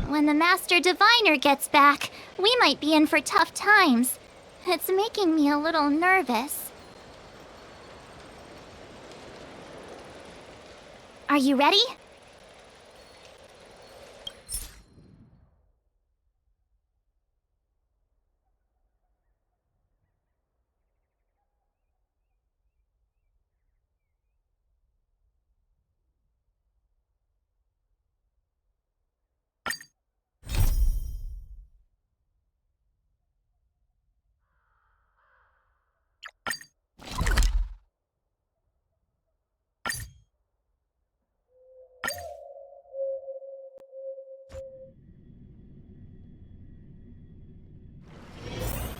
When the Master Diviner gets back, we might be in for tough times. It's making me a little nervous. Are you ready?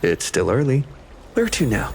It's still early. Where to now?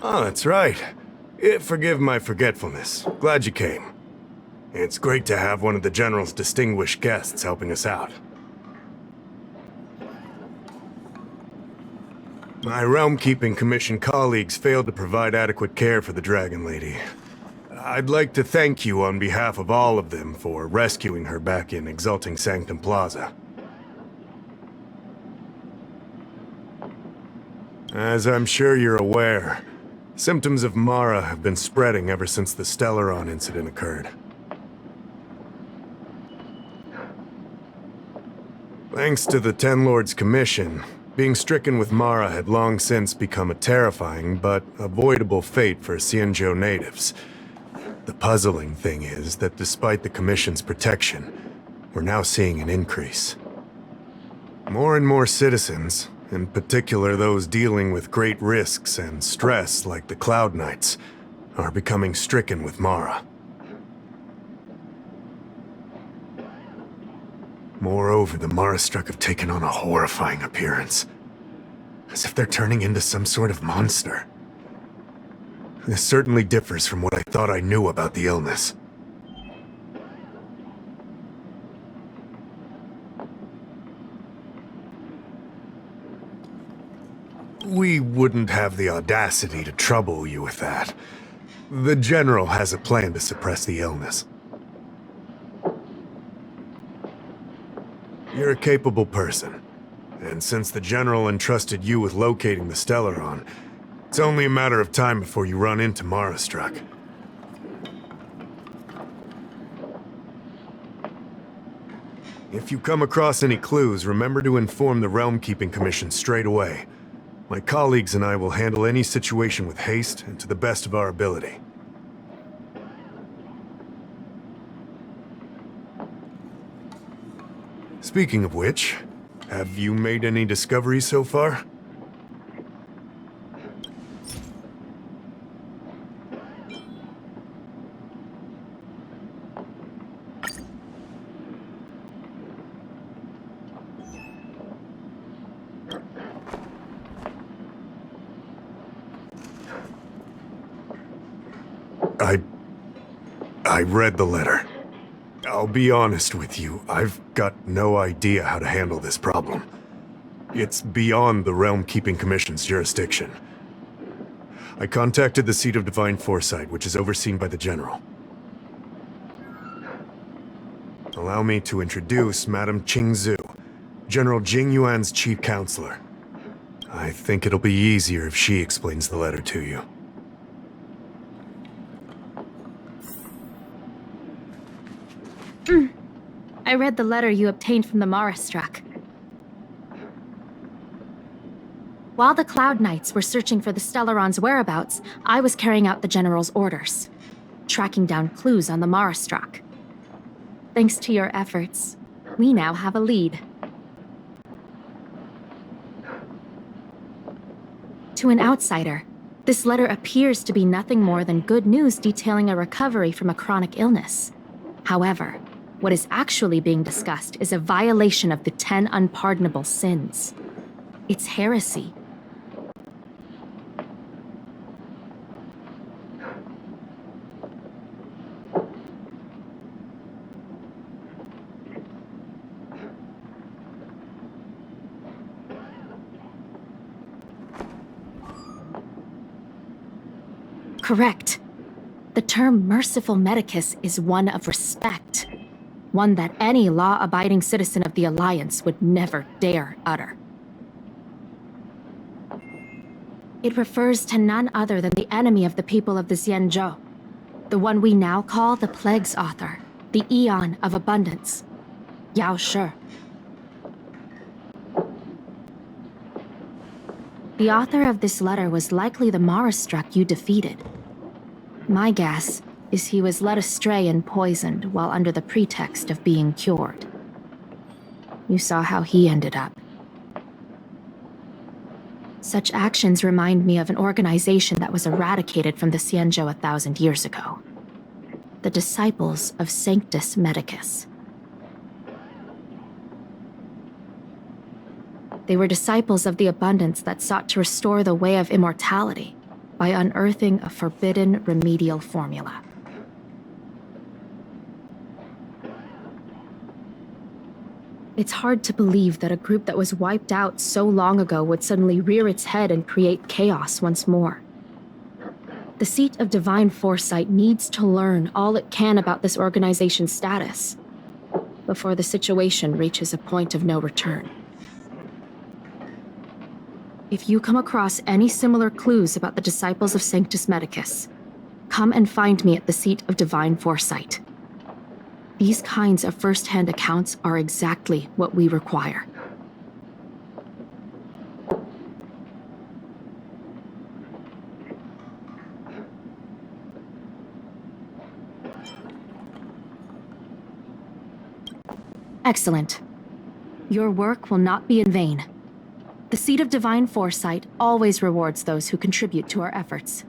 Oh, that's right. Forgive my forgetfulness. Glad you came. It's great to have one of the General's distinguished guests helping us out. My Realm-Keeping Commission colleagues failed to provide adequate care for the Dragon Lady. I'd like to thank you on behalf of all of them for rescuing her back in Exalting Sanctum Plaza. As I'm sure you're aware, symptoms of Mara have been spreading ever since the Stellaron incident occurred. Thanks to the Ten Lords' Commission, being stricken with Mara had long since become a terrifying but avoidable fate for Xianzhou natives. The puzzling thing is that despite the Commission's protection, we're now seeing an increase. More and more citizens, in particular those dealing with great risks and stress like the Cloud Knights, are becoming stricken with Mara. Moreover, the Mara-struck have taken on a horrifying appearance, as if they're turning into some sort of monster. This certainly differs from what I thought I knew about the illness. We wouldn't have the audacity to trouble you with that. The General has a plan to suppress the illness. You're a capable person, and since the General entrusted you with locating the Stellaron, it's only a matter of time before you run into Mara-struck. If you come across any clues, remember to inform the Realm-Keeping Commission straight away. My colleagues and I will handle any situation with haste and to the best of our ability. Speaking of which, have you made any discoveries so far? I read the letter. I'll be honest with you, I've got no idea how to handle this problem. It's beyond the Realm Keeping Commission's jurisdiction. I contacted the Seat of Divine Foresight, which is overseen by the General. Allow me to introduce Madame Qingzhu, General Jing Yuan's chief counselor. I think it'll be easier if she explains the letter to you. I read the letter you obtained from the Marastruck. While the Cloud Knights were searching for the Stellaron's whereabouts, I was carrying out the General's orders, tracking down clues on the Marastruck. Thanks to your efforts, we now have a lead. To an outsider, this letter appears to be nothing more than good news detailing a recovery from a chronic illness. However, what is actually being discussed is a violation of the 10 unpardonable sins. It's heresy. Correct. The term merciful medicus is one of respect. One that any law-abiding citizen of the Alliance would never dare utter. It refers to none other than the enemy of the people of the Xianzhou, the one we now call the Plague's author, the Eon of Abundance, Yao Shi. The author of this letter was likely the Marastruck you defeated. My guess is he was led astray and poisoned while under the pretext of being cured. You saw how he ended up. Such actions remind me of an organization that was eradicated from the Xianzhou 1,000 years ago. The Disciples of Sanctus Medicus. They were disciples of the abundance that sought to restore the way of immortality by unearthing a forbidden remedial formula. It's hard to believe that a group that was wiped out so long ago would suddenly rear its head and create chaos once more. The Seat of Divine Foresight needs to learn all it can about this organization's status before the situation reaches a point of no return. If you come across any similar clues about the Disciples of Sanctus Medicus, come and find me at the Seat of Divine Foresight. These kinds of first-hand accounts are exactly what we require. Excellent. Your work will not be in vain. The Seat of Divine Foresight always rewards those who contribute to our efforts.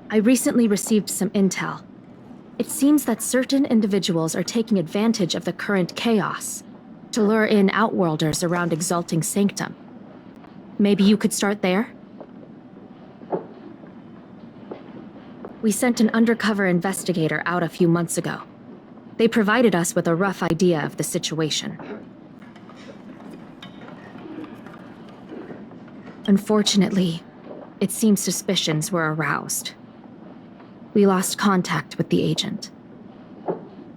I recently received some intel. It seems that certain individuals are taking advantage of the current chaos to lure in Outworlders around Exalting Sanctum. Maybe you could start there? We sent an undercover investigator out a few months ago. They provided us with a rough idea of the situation. Unfortunately, it seems suspicions were aroused. We lost contact with the agent.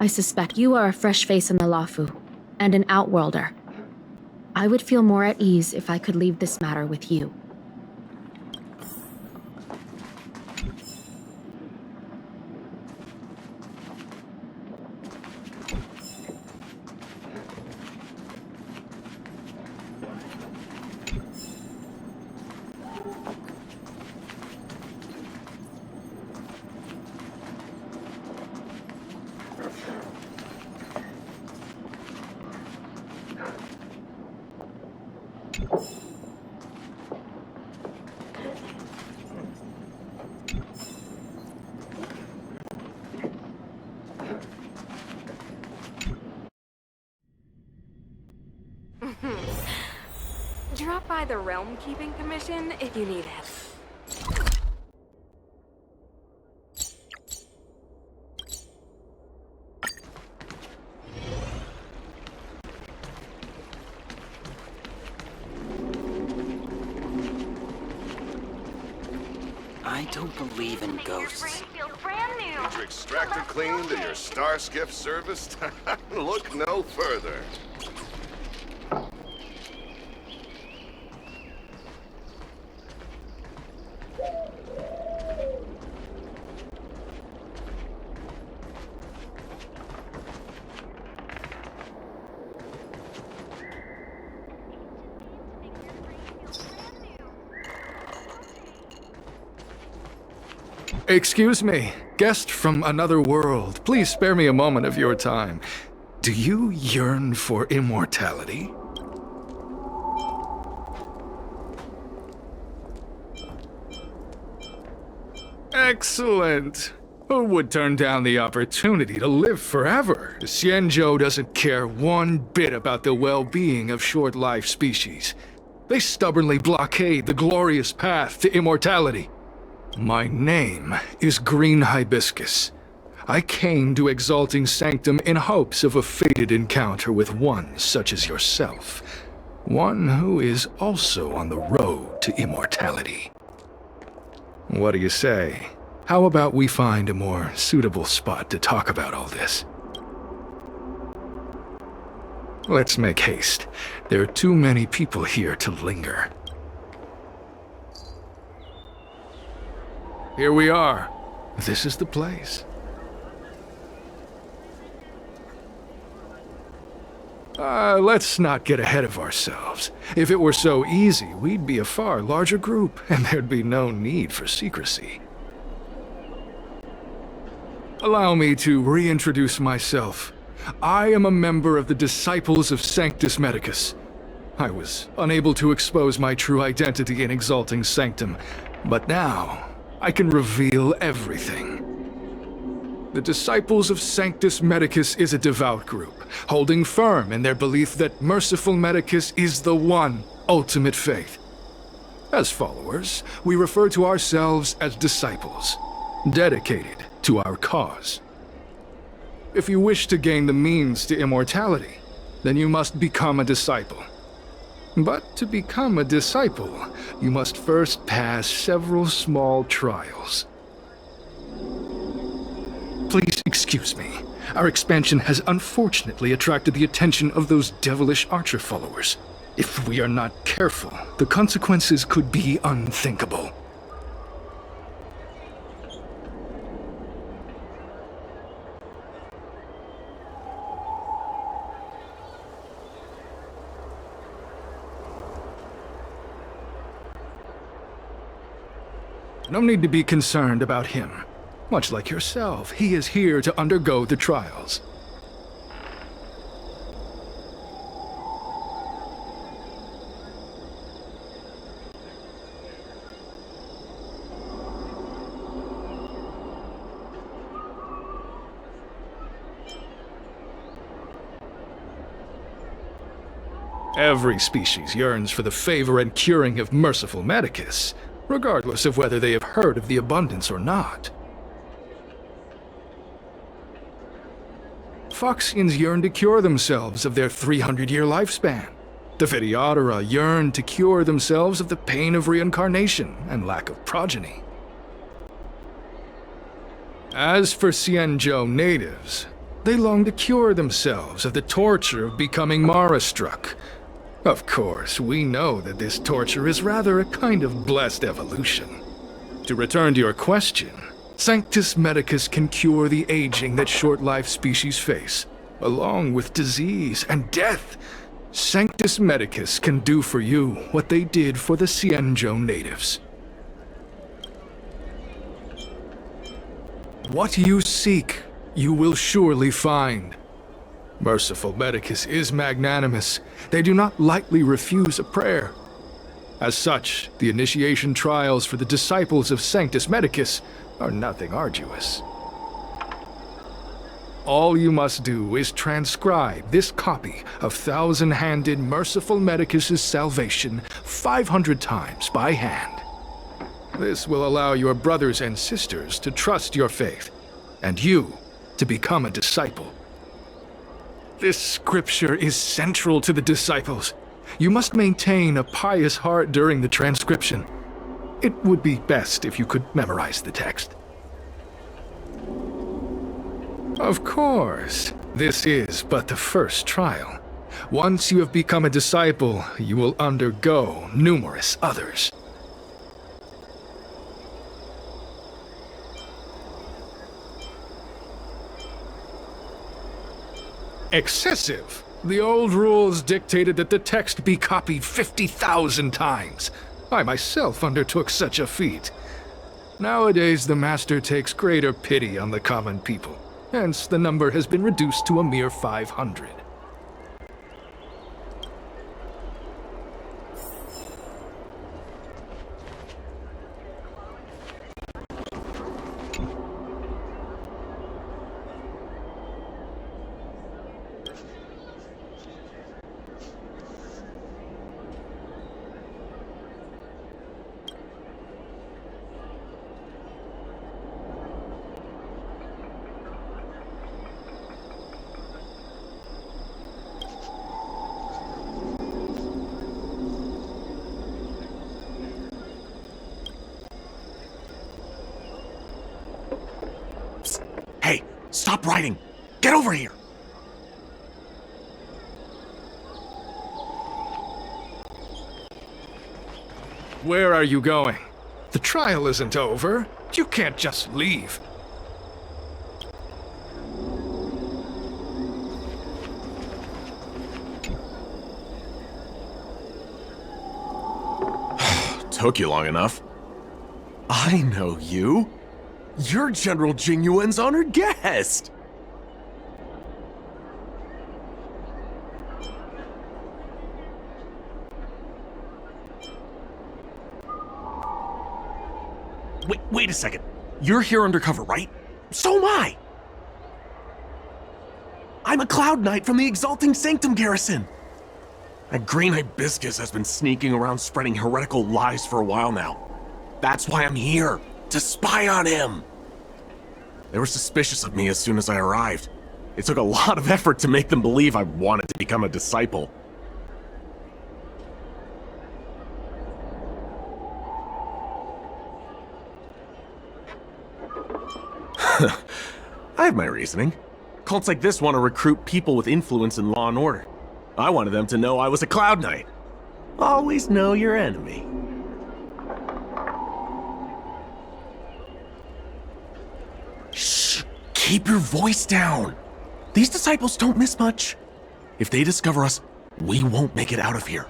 I suspect you are a fresh face in the Luofu, and an Outworlder. I would feel more at ease if I could leave this matter with you. by the Realm Keeping Commission if you need help. I don't believe in ghosts. Need your extractor cleaned and your star skiff serviced? Look no further. Excuse me, guest from another world. Please spare me a moment of your time. Do you yearn for immortality? Excellent. Who would turn down the opportunity to live forever? Xianzhou doesn't care one bit about the well-being of short-life species. They stubbornly blockade the glorious path to immortality. My name is Green Hibiscus. I came to Exalting Sanctum in hopes of a fated encounter with one such as yourself. One who is also on the road to immortality. What do you say? How about we find a more suitable spot to talk about all this? Let's make haste. There are too many people here to linger. Here we are. This is the place. Let's not get ahead of ourselves. If it were so easy, we'd be a far larger group, and there'd be no need for secrecy. Allow me to reintroduce myself. I am a member of the Disciples of Sanctus Medicus. I was unable to expose my true identity in Exalting Sanctum, but now I can reveal everything. The Disciples of Sanctus Medicus is a devout group, holding firm in their belief that Merciful Medicus is the one ultimate faith. As followers, we refer to ourselves as disciples, dedicated to our cause. If you wish to gain the means to immortality, then you must become a disciple. But to become a disciple, you must first pass several small trials. Please excuse me. Our expansion has unfortunately attracted the attention of those devilish archer followers. If we are not careful, the consequences could be unthinkable. No need to be concerned about him. Much like yourself, he is here to undergo the trials. Every species yearns for the favor and curing of Merciful Medicus, regardless of whether they have heard of the abundance or not. Foxians yearn to cure themselves of their 300-year lifespan. The Videodora yearn to cure themselves of the pain of reincarnation and lack of progeny. As for Xianzhou natives, they long to cure themselves of the torture of becoming Mara-struck. Of course, we know that this torture is rather a kind of blessed evolution. To return to your question, Sanctus Medicus can cure the aging that short-life species face, along with disease and death. Sanctus Medicus can do for you what they did for the Xianzhou natives. What you seek, you will surely find. Merciful Medicus is magnanimous. They do not lightly refuse a prayer. As such, the initiation trials for the disciples of Sanctus Medicus are nothing arduous. All you must do is transcribe this copy of Thousand-Handed Merciful Medicus's Salvation 500 times by hand. This will allow your brothers and sisters to trust your faith, and you to become a disciple. This scripture is central to the disciples. You must maintain a pious heart during the transcription. It would be best if you could memorize the text. Of course, this is but the first trial. Once you have become a disciple, you will undergo numerous others. Excessive. The old rules dictated that the text be copied 50,000 times. I myself undertook such a feat. Nowadays, the Master takes greater pity on the common people. Hence, the number has been reduced to a mere 500. Hey, stop writing! Get over here! Where are you going? The trial isn't over. You can't just leave. Took you long enough. I know you. You're General Jingyuan's honored guest! Wait a second. You're here undercover, right? So am I! I'm a Cloud Knight from the Exalting Sanctum Garrison! That green hibiscus has been sneaking around spreading heretical lies for a while now. That's why I'm here, to spy on him! They were suspicious of me as soon as I arrived. It took a lot of effort to make them believe I wanted to become a disciple. I have my reasoning. Cults like this want to recruit people with influence in law and order. I wanted them to know I was a Cloud Knight. Always know your enemy. Shh! Keep your voice down! These disciples don't miss much. If they discover us, we won't make it out of here.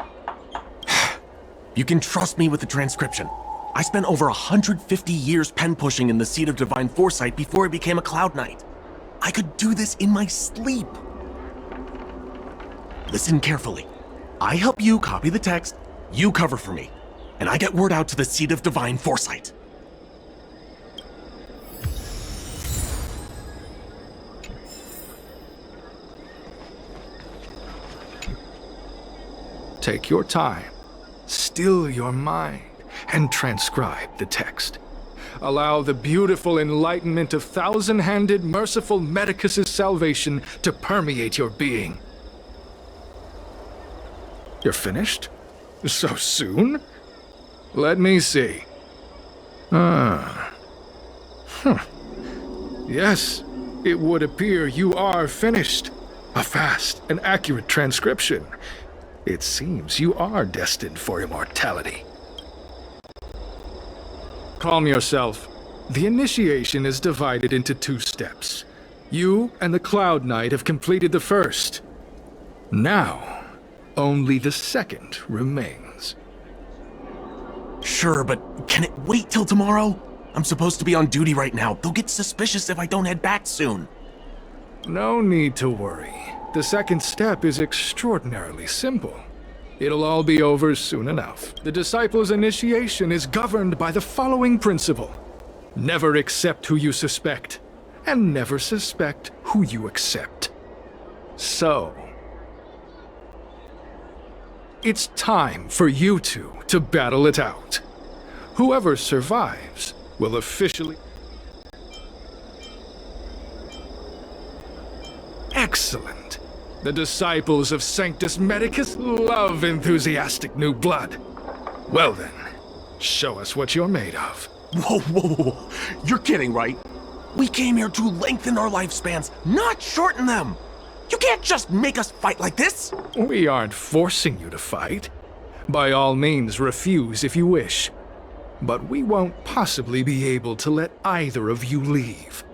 You can trust me with the transcription. I spent over 150 years pen pushing in the Seat of Divine Foresight before I became a Cloud Knight. I could do this in my sleep. Listen carefully. I help you copy the text, you cover for me, and I get word out to the Seat of Divine Foresight. Take your time, still your mind, and transcribe the text. Allow the beautiful enlightenment of Thousand-Handed Merciful Medicus's salvation to permeate your being. You're finished? So soon? Let me see. Yes, it would appear you are finished. A fast and accurate transcription. It seems you are destined for immortality. Calm yourself. The initiation is divided into 2 steps. You and the Cloud Knight have completed the first. Now, only the second remains. Sure, but can it wait till tomorrow? I'm supposed to be on duty right now. They'll get suspicious if I don't head back soon. No need to worry. The second step is extraordinarily simple. It'll all be over soon enough. The disciple's initiation is governed by the following principle. Never accept who you suspect. and never suspect who you accept. So, it's time for you two to battle it out. Whoever survives will officially... Excellent. The disciples of Sanctus Medicus love enthusiastic new blood. Well then, show us what you're made of. Whoa, whoa, whoa, whoa. You're kidding, right? We came here to lengthen our lifespans, not shorten them. You can't just make us fight like this. We aren't forcing you to fight. By all means, refuse if you wish. But we won't possibly be able to let either of you leave.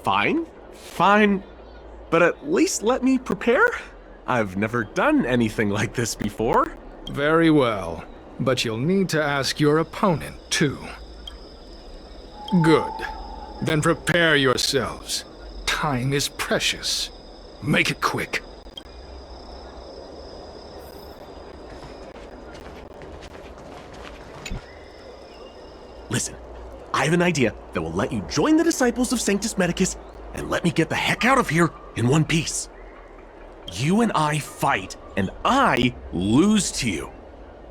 Fine. But at least let me prepare. I've never done anything like this before. Very well. But you'll need to ask your opponent, too. Good. Then prepare yourselves. Time is precious. Make it quick. Listen, I have an idea that will let you join the disciples of Sanctus Medicus and let me get the heck out of here in one piece. You and I fight, and I lose to you.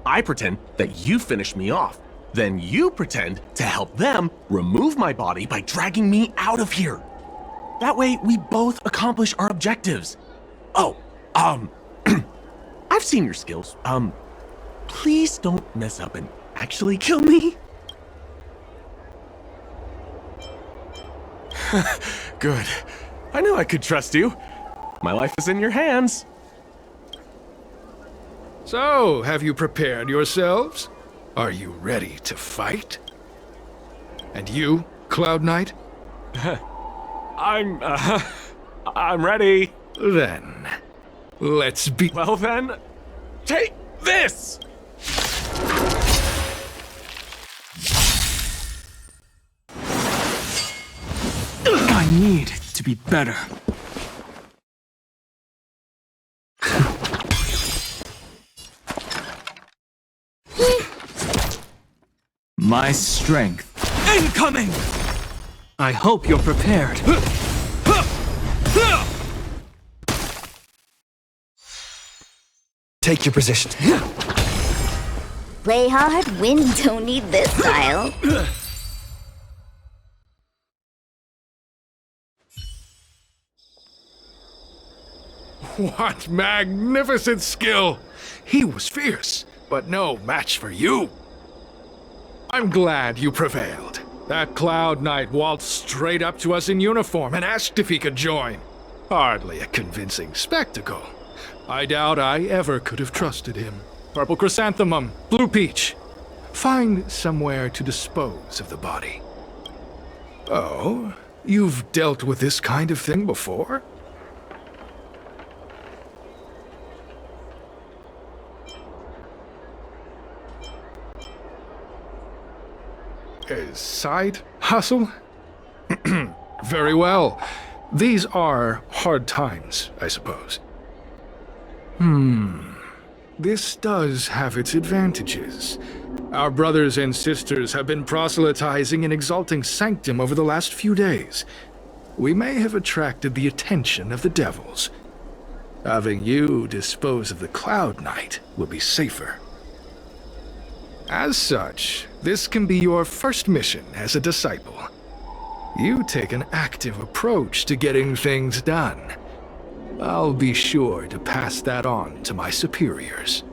I pretend that you finish me off. Then you pretend to help them remove my body by dragging me out of here. That way, we both accomplish our objectives. Oh, I've seen your skills. Please don't mess up and actually kill me. Good. I knew I could trust you. My life is in your hands. So, have you prepared yourselves? Are you ready to fight? And you, Cloud Knight? I'm ready. Then, let's be... Well then, take this! I need to be better. My strength. Incoming! I hope you're prepared. Take your position. Play hard, win don't need this style. What magnificent skill! He was fierce, but no match for you. I'm glad you prevailed. That Cloud Knight waltzed straight up to us in uniform and asked if he could join. Hardly a convincing spectacle. I doubt I ever could have trusted him. Purple chrysanthemum, blue peach. Find somewhere to dispose of the body. Oh, you've dealt with this kind of thing before? A side hustle? Very well. These are hard times, I suppose. This does have its advantages. Our brothers and sisters have been proselytizing and exalting Sanctum over the last few days. We may have attracted the attention of the devils. Having you dispose of the Cloud Knight will be safer. As such, this can be your first mission as a disciple. You take an active approach to getting things done. I'll be sure to pass that on to my superiors.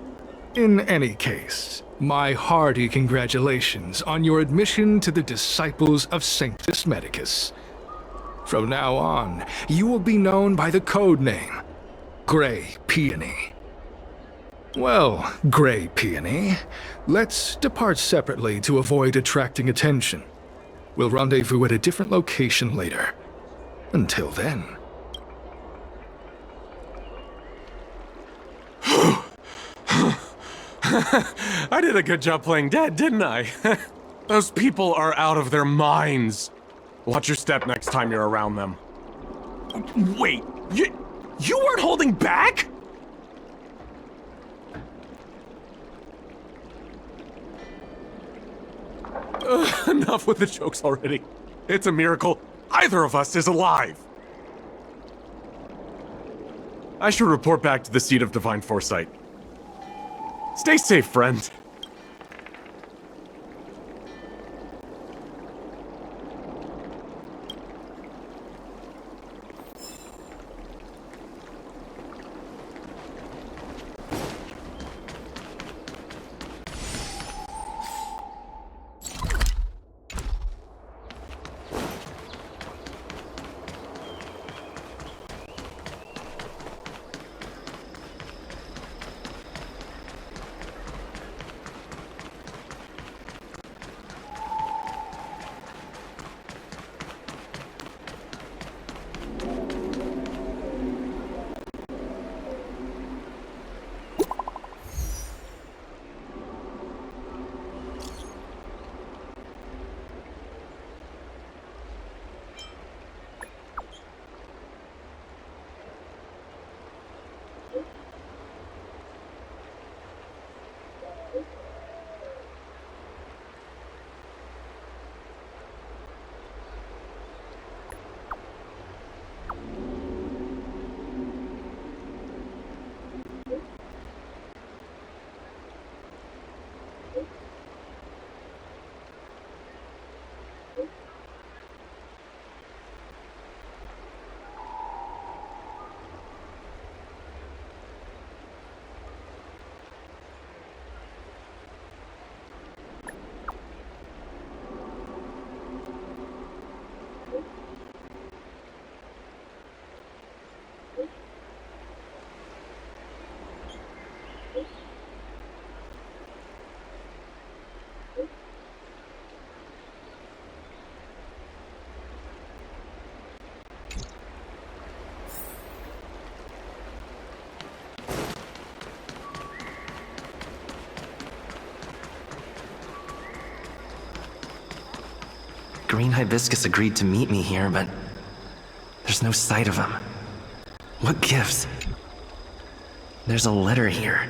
In any case, my hearty congratulations on your admission to the Disciples of Sanctus Medicus. From now on, you will be known by the code name, Grey Peony. Well, Grey Peony, let's depart separately to avoid attracting attention. We'll rendezvous at a different location later. Until then... I did a good job playing dead, didn't I? Those people are out of their minds. Watch your step next time you're around them. Wait, you weren't holding back? Enough with the jokes already. It's a miracle either of us is alive. I should report back to the seat of divine foresight. Stay safe, friend. Green Hibiscus agreed to meet me here, but there's no sight of him. What gives? There's a letter here.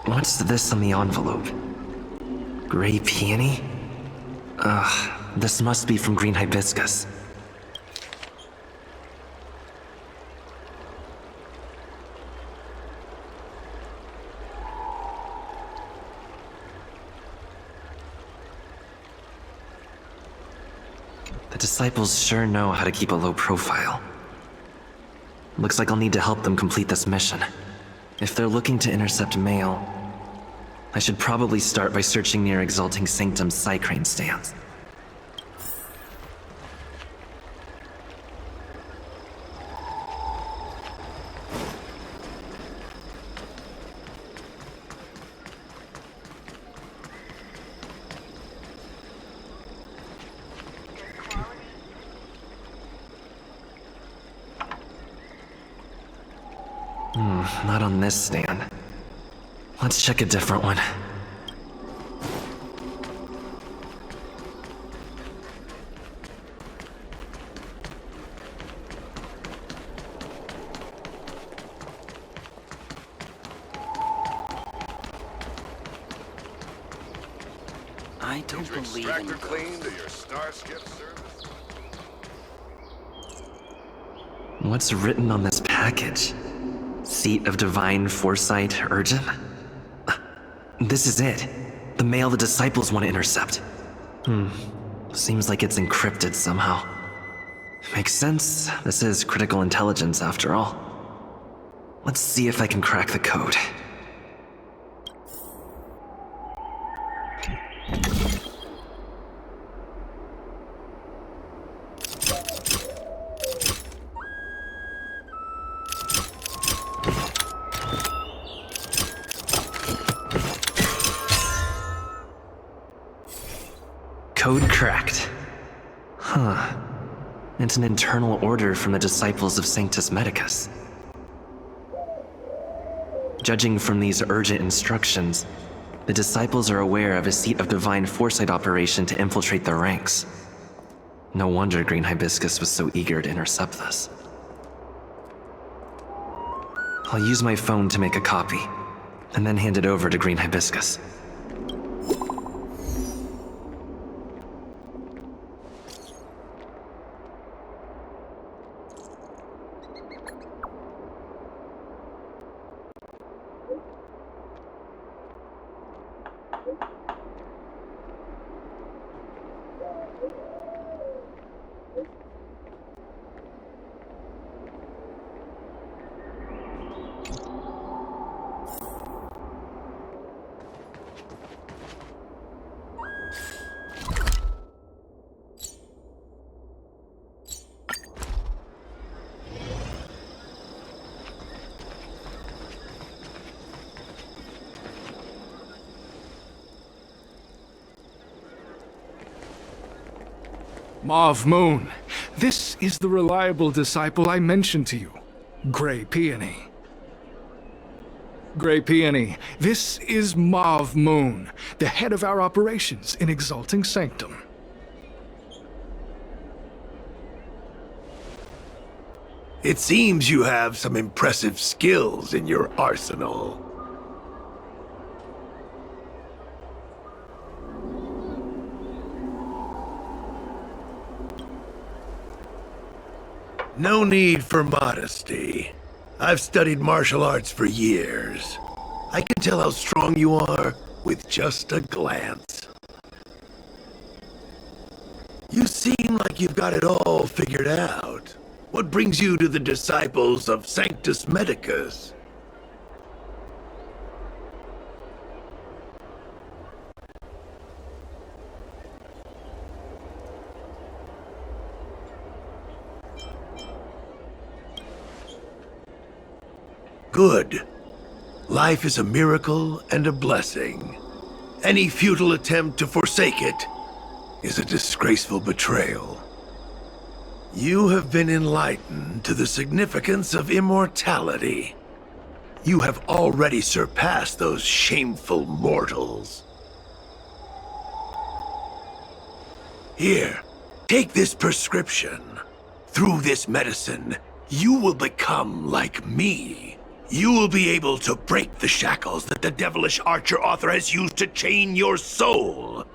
What's this on the envelope? Gray peony? Ugh, this must be from Green Hibiscus. The disciples sure know how to keep a low profile. Looks like I'll need to help them complete this mission. If they're looking to intercept mail, I should probably start by searching near Exalting Sanctum's Psycrane stands. Not on this stand. Let's check a different one. I don't believe in Extractor clean to your star skip service. What's written on this package? Seat of Divine Foresight, urgent? This is it. The mail the disciples want to intercept. Seems like it's encrypted somehow. Makes sense. This is critical intelligence after all. Let's see if I can crack the code. Code cracked. Huh. It's an internal order from the disciples of Sanctus Medicus. Judging from these urgent instructions, the disciples are aware of a Seat of Divine Foresight operation to infiltrate their ranks. No wonder Green Hibiscus was so eager to intercept this. I'll use my phone to make a copy, and then hand it over to Green Hibiscus. Mauve Moon, this is the reliable disciple I mentioned to you, Grey Peony. Grey Peony, this is Mauve Moon, the head of our operations in Exalting Sanctum. It seems you have some impressive skills in your arsenal. No need for modesty. I've studied martial arts for years. I can tell how strong you are with just a glance. You seem like you've got it all figured out. What brings you to the disciples of Sanctus Medicus? Good. Life is a miracle and a blessing. Any futile attempt to forsake it is a disgraceful betrayal. You have been enlightened to the significance of immortality. You have already surpassed those shameful mortals. Here, take this prescription. Through this medicine, you will become like me. You will be able to break the shackles that the devilish archer author has used to chain your soul.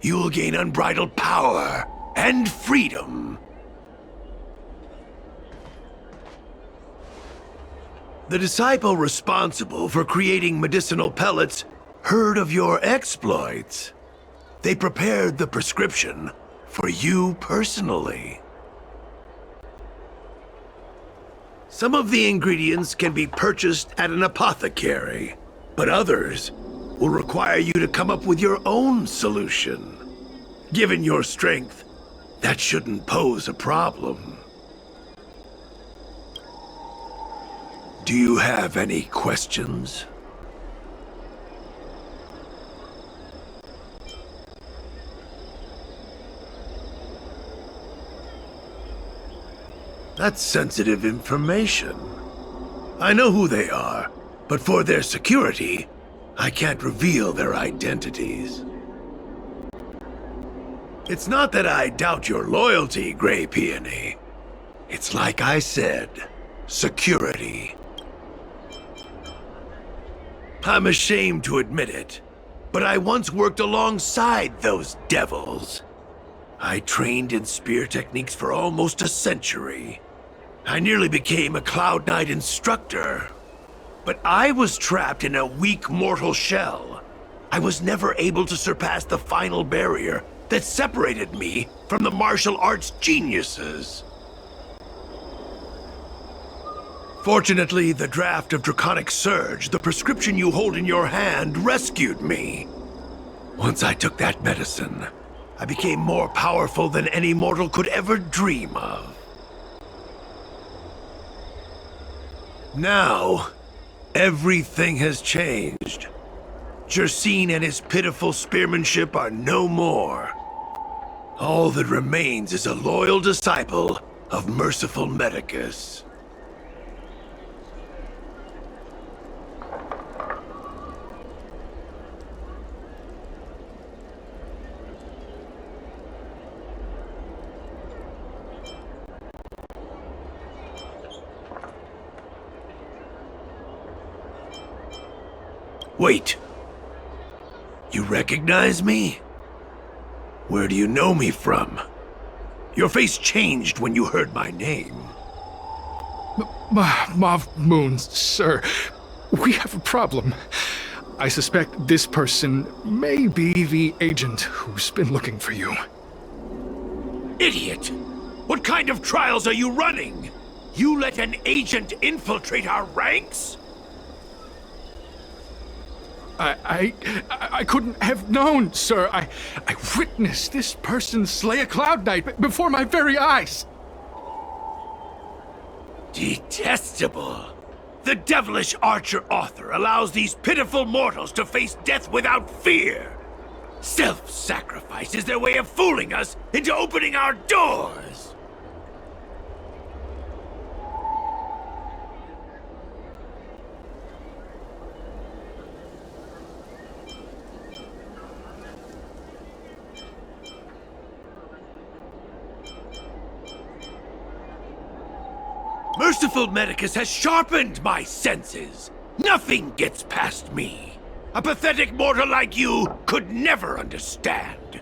You will gain unbridled power and freedom. The disciple responsible for creating medicinal pellets heard of your exploits. They prepared the prescription for you personally. Some of the ingredients can be purchased at an apothecary, but others will require you to come up with your own solution. Given your strength, that shouldn't pose a problem. Do you have any questions? That's sensitive information. I know who they are, but for their security, I can't reveal their identities. It's not that I doubt your loyalty, Grey Peony. It's like I said, security. I'm ashamed to admit it, but I once worked alongside those devils. I trained in spear techniques for almost a century. I nearly became a Cloud Knight instructor. But I was trapped in a weak mortal shell. I was never able to surpass the final barrier that separated me from the martial arts geniuses. Fortunately, the draft of Draconic Surge, the prescription you hold in your hand, rescued me. Once I took that medicine, I became more powerful than any mortal could ever dream of. Now, everything has changed. Jersine and his pitiful spearmanship are no more. All that remains is a loyal disciple of merciful Medicus. Wait. You recognize me? Where do you know me from? Your face changed when you heard my name. Mauve Moon, sir. We have a problem. I suspect this person may be the agent who's been looking for you. Idiot! What kind of trials are you running? You let an agent infiltrate our ranks? I couldn't have known, sir. I witnessed this person slay a Cloud Knight before my very eyes. Detestable. The devilish archer author allows these pitiful mortals to face death without fear. Self-sacrifice is their way of fooling us into opening our doors! Merciful Medicus has sharpened my senses. Nothing gets past me. A pathetic mortal like you could never understand.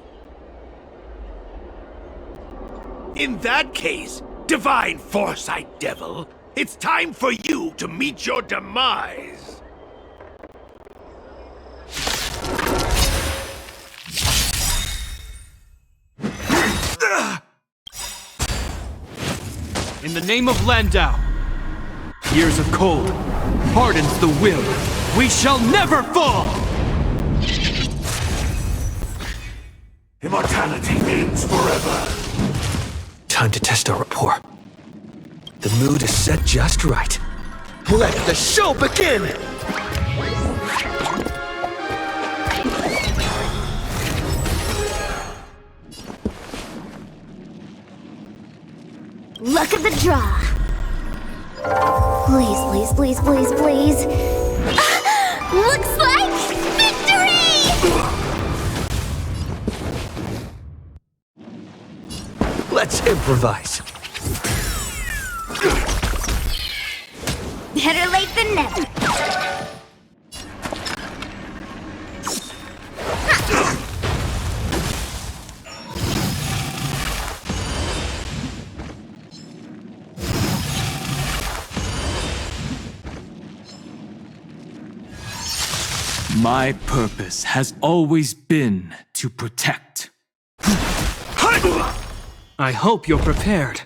In that case, Divine Foresight Devil, it's time for you to meet your demise. In the name of Landau, years of cold hardens the will. We shall never fall! Immortality means forever. Time to test our rapport. The mood is set just right. Let the show begin! Luck of the draw. Please, please, please, please, please. Looks like victory! Let's improvise. Better late than never. My purpose has always been to protect. I hope you're prepared.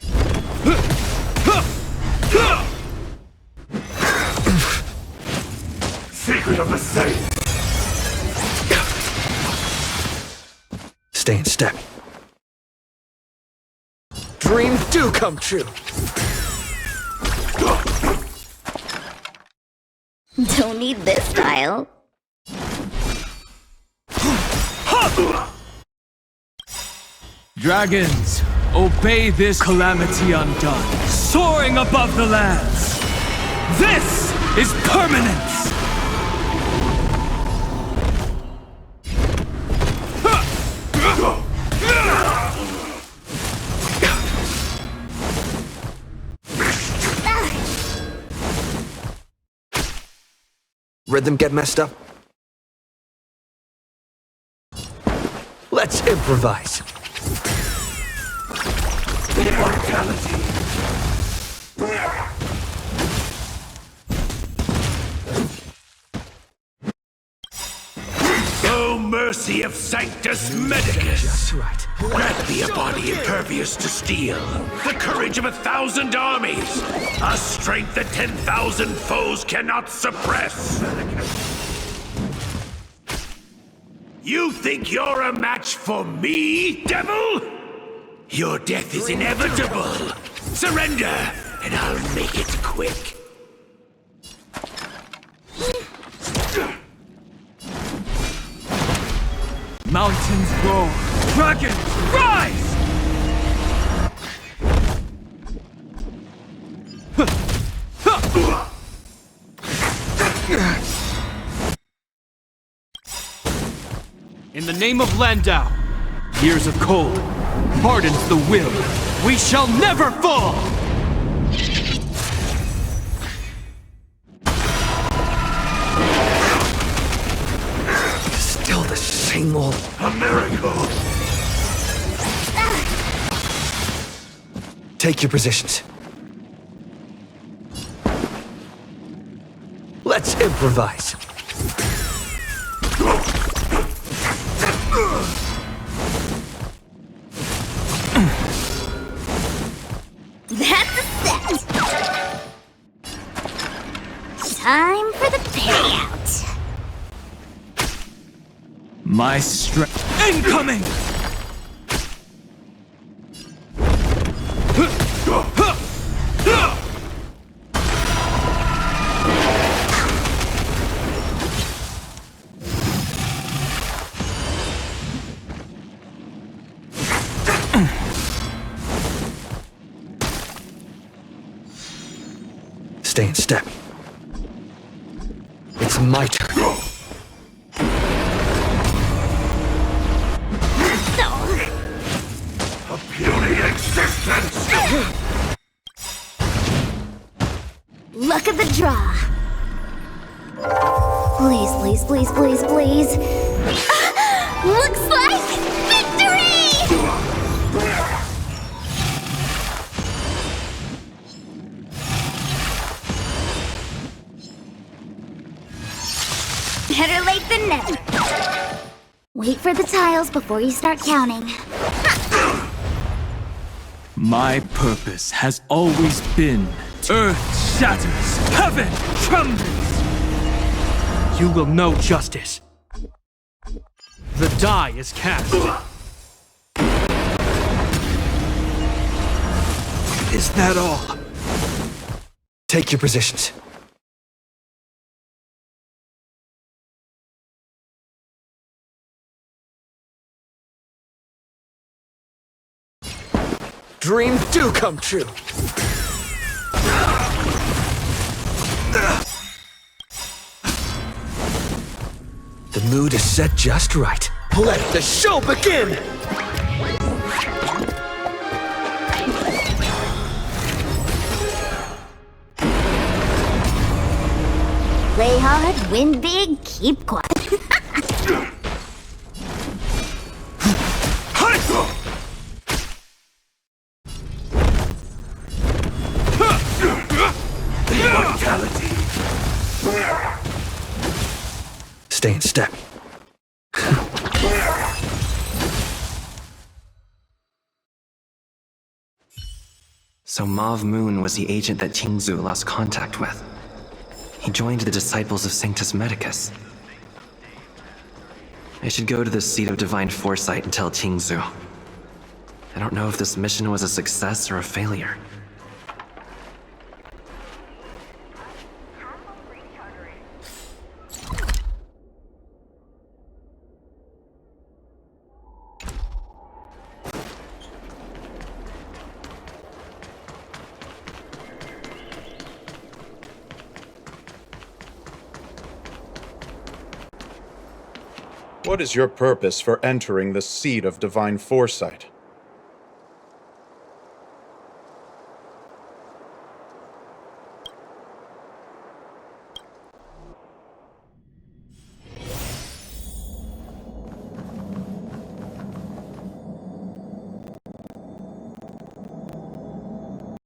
Secret of the saint. Stay in step. Dreams do come true. Don't need this style. Dragons, obey this calamity undone, soaring above the lands. This is permanence! Rhythm get messed up? Let's improvise. Immortality. Oh, mercy of Sanctus Medicus! Just right. Grant me a body impervious to steel, the courage of 1,000 armies, a strength that 10,000 foes cannot suppress. You think you're a match for me, devil? Your death is inevitable. Surrender, and I'll make it quick. Mountains roar, dragons rise! In the name of Landau, years of cold hardens the will. We shall never fall! Still the same old... A miracle! Take your positions. Let's improvise. That's a set. Time for the payout. My strength incoming! Stay in step. It's my turn. A puny existence! Luck of the draw. Please, please, please, please, please. Looks like victory! Better late than never. Wait for the tiles before you start counting. My purpose has always been Earth shatters, heaven trembles. You will know justice. The die is cast. Is that all? Take your positions. Dreams do come true. The mood is set just right. Let the show begin! Play hard, win big, keep quiet. Immortality! Stay in step. So Mauve Moon was the agent that Qingzu lost contact with. He joined the Disciples of Sanctus Medicus. I should go to the Seat of Divine Foresight and tell Qingzu. I don't know if this mission was a success or a failure. What is your purpose for entering the Seat of Divine Foresight?